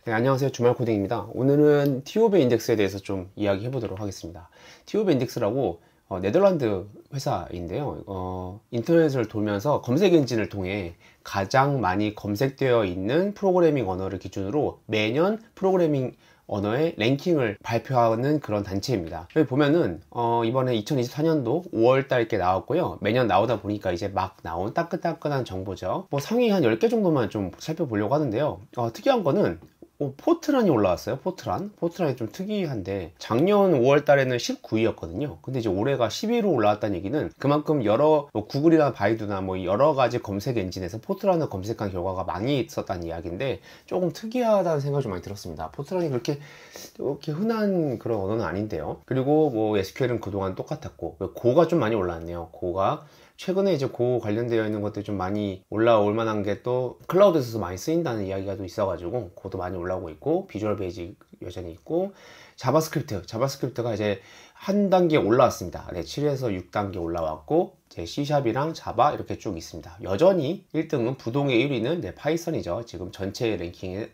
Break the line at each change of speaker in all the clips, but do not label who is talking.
네, 안녕하세요. 주말 코딩입니다. 오늘은 티오베 인덱스에 대해서 좀 이야기해 보도록 하겠습니다. 티오베 인덱스라고 네덜란드 회사인데요. 인터넷을 돌면서 검색 엔진을 통해 가장 많이 검색되어 있는 프로그래밍 언어를 기준으로 매년 프로그래밍 언어의 랭킹을 발표하는 그런 단체입니다. 여기 보면은 이번에 2024년도 5월달 게 나왔고요. 매년 나오다 보니까 이제 막 나온 따끈따끈한 정보죠. 뭐 상위 한 10개 정도만 좀 살펴보려고 하는데요. 특이한 거는 포트란이 올라왔어요. 포트란이 좀 특이한데 작년 5월 달에는 19위였거든요. 근데 이제 올해가 10위로 올라왔다는 얘기는 그만큼 여러 구글이나 바이두나 뭐 여러 가지 검색 엔진에서 포트란을 검색한 결과가 많이 있었다는 이야기인데 조금 특이하다는 생각이 좀 많이 들었습니다. 포트란이 그렇게 흔한 그런 언어는 아닌데요. 그리고 뭐 SQL은 그동안 똑같았고 고가 좀 많이 올라왔네요. 고가 최근에 이제 고 관련되어 있는 것들이 좀 많이 올라올 만한 게 또 클라우드에서 많이 쓰인다는 이야기가 또 있어가지고 고도 많이 올라오고 있고, 비주얼 베이직 여전히 있고, 자바스크립트가 이제 한 단계 올라왔습니다. 네, 7에서 6단계 올라왔고, 이제 C샵이랑 자바 이렇게 쭉 있습니다. 여전히 1등은 부동의 1위는 파이썬이죠. 지금 전체 랭킹의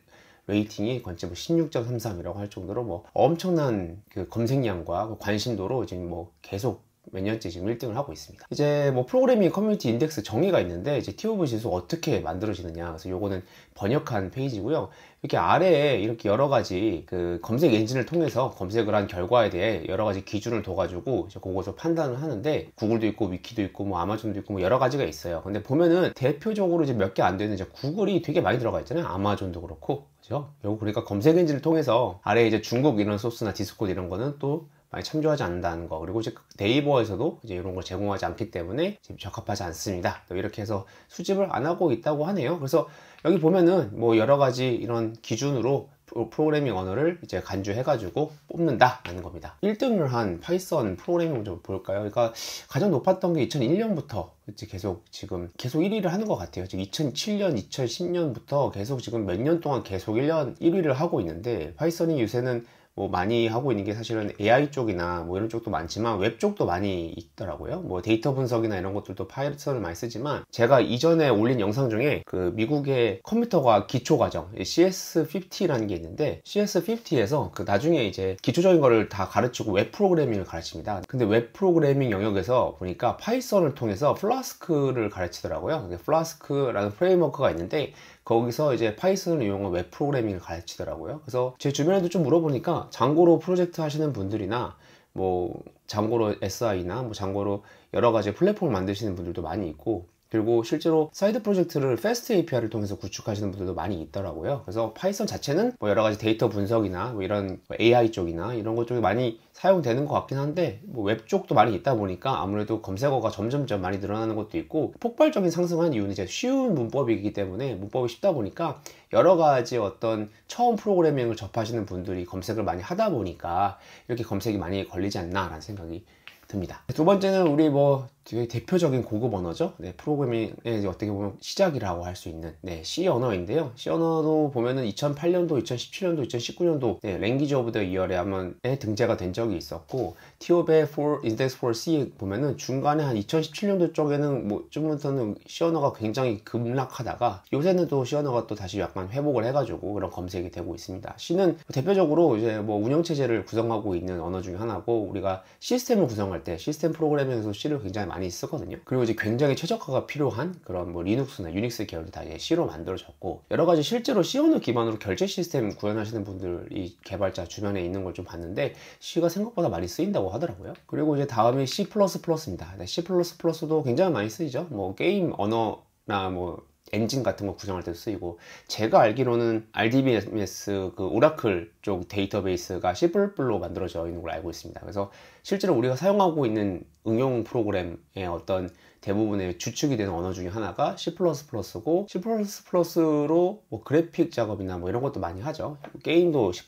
레이팅이 관점 16.33이라고 할 정도로 뭐 엄청난 그 검색량과 관심도로 지금 뭐 계속 몇 년째 지금 1등을 하고 있습니다. 이제 뭐 프로그래밍 커뮤니티 인덱스 정의가 있는데, 이제 TOV 지수 어떻게 만들어지느냐, 그래서 요거는 번역한 페이지고요. 이렇게 아래에 이렇게 여러 가지 그 검색 엔진을 통해서 검색을 한 결과에 대해 여러 가지 기준을 둬가지고 이제 그것을 판단을 하는데, 구글도 있고 위키도 있고 뭐 아마존도 있고 뭐 여러 가지가 있어요. 근데 보면은 대표적으로 이제 몇 개 안 되는 이제 구글이 되게 많이 들어가 있잖아요. 아마존도 그렇고, 그죠? 요거 그러니까 검색 엔진을 통해서 아래에 이제 중국 이런 소스나 디스코드 이런 거는 또 많이 참조하지 않는다는 거, 그리고 이제 네이버에서도 이제 이런 걸 제공하지 않기 때문에 지금 적합하지 않습니다. 또 이렇게 해서 수집을 안 하고 있다고 하네요. 그래서 여기 보면은 뭐 여러 가지 이런 기준으로 프로그래밍 언어를 이제 간주해가지고 뽑는다라는 겁니다. 1등을 한 파이썬 프로그래밍 좀 볼까요? 그러니까 가장 높았던 게 2001년부터 계속 1위를 하는 것 같아요. 지금 2007년, 2010년부터 계속 지금 몇 년 동안 계속 1위를 하고 있는데, 파이썬이 요새는 뭐 많이 하고 있는 게 사실은 AI 쪽이나 뭐 이런 쪽도 많지만 웹 쪽도 많이 있더라고요. 뭐 데이터 분석이나 이런 것들도 파이썬을 많이 쓰지만, 제가 이전에 올린 영상 중에 그 미국의 컴퓨터과 기초 과정 CS50라는 게 있는데, CS50에서 그 나중에 이제 기초적인 거를 다 가르치고 웹 프로그래밍을 가르칩니다. 근데 웹 프로그래밍 영역에서 보니까 파이썬을 통해서 플라스크를 가르치더라고요. 플라스크라는 프레임워크가 있는데 거기서 이제 파이썬을 이용한 웹 프로그래밍을 가르치더라고요. 그래서 제 주변에도 좀 물어보니까 장고로 프로젝트 하시는 분들이나 뭐 장고로 SI나 뭐 장고로 여러 가지 플랫폼을 만드시는 분들도 많이 있고, 그리고 실제로 사이드 프로젝트를 패스트 API를 통해서 구축하시는 분들도 많이 있더라고요. 그래서 파이썬 자체는 뭐 여러 가지 데이터 분석이나 뭐 이런 AI 쪽이나 이런 것 쪽에 많이 사용되는 것 같긴 한데, 뭐 웹 쪽도 많이 있다 보니까 아무래도 검색어가 점점점 많이 늘어나는 것도 있고, 폭발적인 상승한 이유는 이제 쉬운 문법이기 때문에, 문법이 쉽다 보니까 여러 가지 어떤 처음 프로그래밍을 접하시는 분들이 검색을 많이 하다 보니까 이렇게 검색이 많이 걸리지 않나 라는 생각이 듭니다. 두 번째는 우리 뭐 되게 대표적인 고급 언어죠. 프로그래밍의 어떻게 보면 시작이라고 할 수 있는 C 언어인데요. C 언어도 보면은 2008년도, 2017년도, 2019년도 랭귀지 오브 더 이어에 한번 등재가 된 적이 있었고, 티오베 인덱스 for C 보면은 중간에 한 2017년도 쪽에는 뭐 좀부터는 C 언어가 굉장히 급락하다가 요새는 또 C 언어가 또 다시 약간 회복을 해가지고 그런 검색이 되고 있습니다. C는 대표적으로 이제 뭐 운영체제를 구성하고 있는 언어 중에 하나고, 우리가 시스템을 구성할 때 시스템 프로그래밍에서 C를 굉장히 많이 쓰거든요. 그리고 이제 굉장히 최적화가 필요한 그런 뭐 리눅스나 유닉스 계열도 다 이제 C로 만들어졌고, 여러 가지 실제로 C 언어 기반으로 결제 시스템 구현하시는 분들이 개발자 주변에 있는 걸 좀 봤는데 C가 생각보다 많이 쓰인다고 하더라고요. 그리고 이제 다음이 C++입니다. C++도 굉장히 많이 쓰이죠. 뭐 게임 언어나 뭐 엔진 같은 거 구성할 때도 쓰이고, 제가 알기로는 RDBMS 그 오라클 쪽 데이터베이스가 C++로 만들어져 있는 걸 알고 있습니다. 그래서 실제로 우리가 사용하고 있는 응용 프로그램의 어떤 대부분의 주축이 되는 언어 중에 하나가 C++고, C++로 뭐 그래픽 작업이나 뭐 이런 것도 많이 하죠. 게임도 C++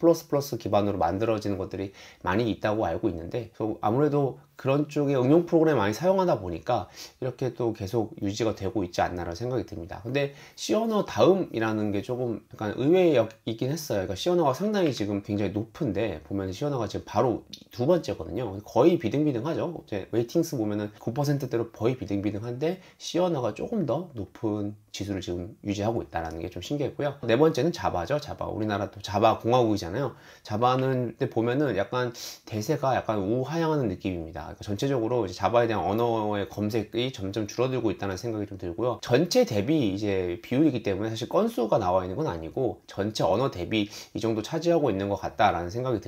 기반으로 만들어지는 것들이 많이 있다고 알고 있는데, 아무래도 그런 쪽에 응용 프로그램 많이 사용하다 보니까 이렇게 또 계속 유지가 되고 있지 않나라는 생각이 듭니다. 근데 C 언어 다음이라는 게 조금 약간 의외이긴 했어요. 그러니까 C 언어가 상당히 지금 굉장히 높은데 보면 C 언어가 지금 바로 두 번째거든요. 거의 비등비등하죠. 이제 웨이팅스 보면은 9%대로 거의 비등비등한데 C 언어가 조금 더 높은 지수를 지금 유지하고 있다는 게 좀 신기했고요. 네 번째는 자바죠. 자바. 우리나라 또 자바 공화국이잖아요. 자바는 보면은 약간 대세가 약간 우하향하는 느낌입니다. 그러니까 전체적으로 이제 자바에 대한 언어의 검색이 점점 줄어들고 있다는 생각이 좀 들고요. 전체 대비 이제 비율이기 때문에 사실 건수가 나와 있는 건 아니고 전체 언어 대비 이 정도 차지하고 있는 것 같다라는 생각이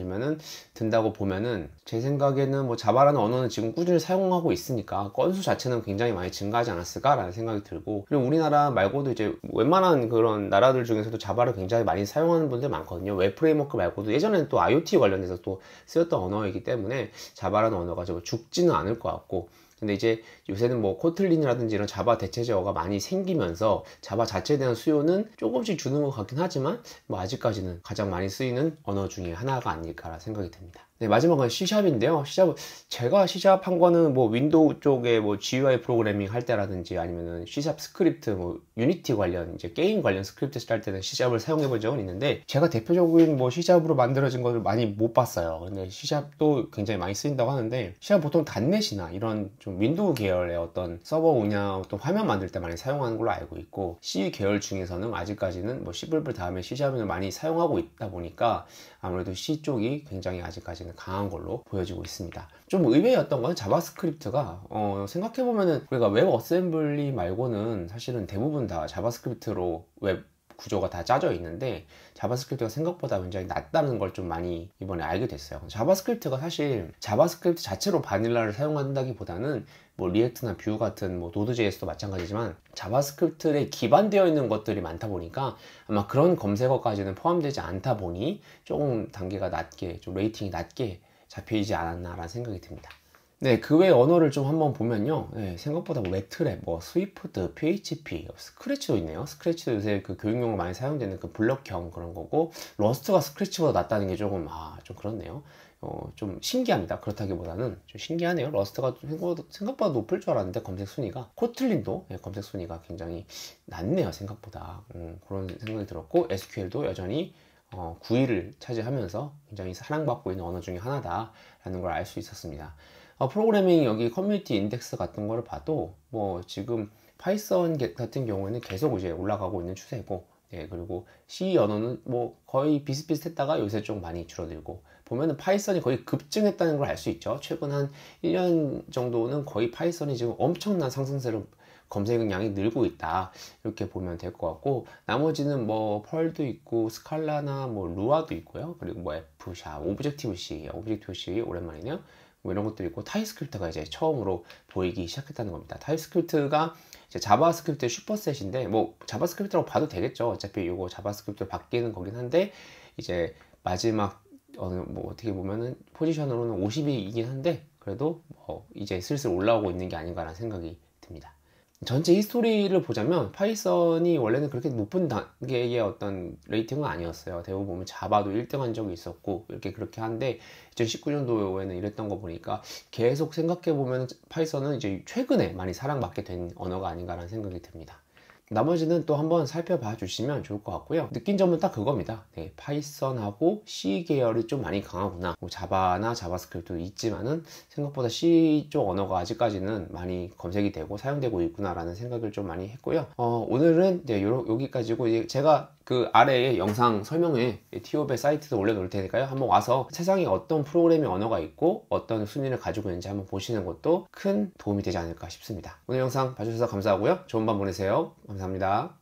든다고 보면은 제 생각에는 뭐 자바라는 언어는 지금 꾸준히 사용하고 있으니까 건수 자체는 굉장히 많이 증가하지 않았을까라는 생각이 들고, 그리고 우리나라 말고도 이제 웬만한 그런 나라들 중에서도 자바를 굉장히 많이 사용하는 분들 많거든요. 웹 프레임워크 말고도 예전에는 또 IoT 관련해서 또 쓰였던 언어이기 때문에 자바라는 언어가 좀 죽지는 않을 것 같고, 근데 이제 요새는 뭐 코틀린이라든지 이런 자바 대체제어가 많이 생기면서 자바 자체에 대한 수요는 조금씩 주는 것 같긴 하지만 뭐 아직까지는 가장 많이 쓰이는 언어 중에 하나가 아닐까라 생각이 듭니다. 네, 마지막은 C샵인데요. C샵, 제가 C샵 한 거는 뭐 윈도우 쪽에 뭐 GUI 프로그래밍 할 때라든지 아니면은 C샵 스크립트, 뭐 유니티 관련, 이제 게임 관련 스크립트 쓸 때는 C샵을 사용해 본 적은 있는데, 제가 대표적인 뭐 C샵으로 만들어진 것을 많이 못 봤어요. 근데 C샵도 굉장히 많이 쓰인다고 하는데, C샵 보통 단넷이나 이런 좀 윈도우 계열의 어떤 서버 운영, 또 화면 만들 때 많이 사용하는 걸로 알고 있고, C 계열 중에서는 아직까지는 뭐 C++ 다음에 C샵을 많이 사용하고 있다 보니까 아무래도 C 쪽이 굉장히 아직까지는 강한 걸로 보여지고 있습니다. 좀 의외였던 건 자바스크립트가 생각해보면은 우리가 웹 어셈블리 말고는 사실은 대부분 다 자바스크립트로 웹 구조가 다 짜져 있는데 자바스크립트가 생각보다 굉장히 낮다는 걸 좀 많이 이번에 알게 됐어요. 자바스크립트가 사실 자바스크립트 자체로 바닐라를 사용한다기보다는 뭐 리액트나 뷰 같은 뭐 노드.js도 마찬가지지만 자바스크립트에 기반되어 있는 것들이 많다 보니까 아마 그런 검색어까지는 포함되지 않다 보니 조금 단계가 낮게, 좀 레이팅이 낮게 잡히지 않았나라는 생각이 듭니다. 네, 그 외 언어를 좀 한번 보면요. 네, 생각보다 뭐 웹트랩, 뭐 스위프트, PHP, 스크래치도 있네요. 스크래치도 요새 그 교육용으로 많이 사용되는 그 블럭형 그런 거고, 러스트가 스크래치보다 낫다는 게 조금, 좀 그렇네요. 좀 신기합니다. 그렇다기보다는 좀 신기하네요. 러스트가 생각보다 높을 줄 알았는데 검색 순위가. 코틀린도 검색 순위가 굉장히 낮네요. 생각보다. 그런 생각이 들었고, SQL도 여전히 9위를 차지하면서 굉장히 사랑받고 있는 언어 중에 하나다라는 걸 알 수 있었습니다. 프로그래밍 여기 커뮤니티 인덱스 같은 거를 봐도 뭐 지금 파이썬 같은 경우에는 계속 이제 올라가고 있는 추세고, 그리고 C 언어는 뭐 거의 비슷비슷했다가 요새 좀 많이 줄어들고, 보면은 파이썬이 거의 급증했다는 걸 알 수 있죠. 최근 한 1년 정도는 거의 파이썬이 지금 엄청난 상승세로 검색량이 늘고 있다, 이렇게 보면 될 것 같고, 나머지는 뭐 펄도 있고 스칼라나 뭐 루아도 있고요. 그리고 뭐 F샵, 오브젝티브 C 오랜만이네요. 뭐 이런 것들이 있고, 타입스크립트가 이제 처음으로 보이기 시작했다는 겁니다. 타입스크립트가 이제 자바스크립트의 슈퍼셋인데, 뭐 자바스크립트라고 봐도 되겠죠. 어차피 이거 자바스크립트로 바뀌는 거긴 한데, 이제 마지막 뭐 어떻게 보면은 포지션으로는 50이긴 한데, 그래도 뭐 이제 슬슬 올라오고 있는 게 아닌가라는 생각이 듭니다. 전체 히스토리를 보자면 파이썬이 원래는 그렇게 높은 단계의 어떤 레이팅은 아니었어요. 대부분 보면 자바도 1등 한 적이 있었고 그렇게 한데, 2019년도에는 이랬던 거 보니까 계속 생각해 보면 파이썬은 이제 최근에 많이 사랑받게 된 언어가 아닌가라는 생각이 듭니다. 나머지는 또 한번 살펴봐 주시면 좋을 것 같고요. 느낀 점은 딱 그겁니다. 파이썬하고 C 계열이 좀 많이 강하구나. 뭐 자바나 자바스크립트도 있지만은 생각보다 C 쪽 언어가 아직까지는 많이 검색이 되고 사용되고 있구나라는 생각을 좀 많이 했고요. 오늘은 여기까지고, 이제 제가 그 아래에 영상 설명에 티오베 사이트도 올려놓을 테니까요. 한번 와서 세상에 어떤 프로그래밍 언어가 있고 어떤 순위를 가지고 있는지 한번 보시는 것도 큰 도움이 되지 않을까 싶습니다. 오늘 영상 봐주셔서 감사하고요. 좋은 밤 보내세요. 감사합니다.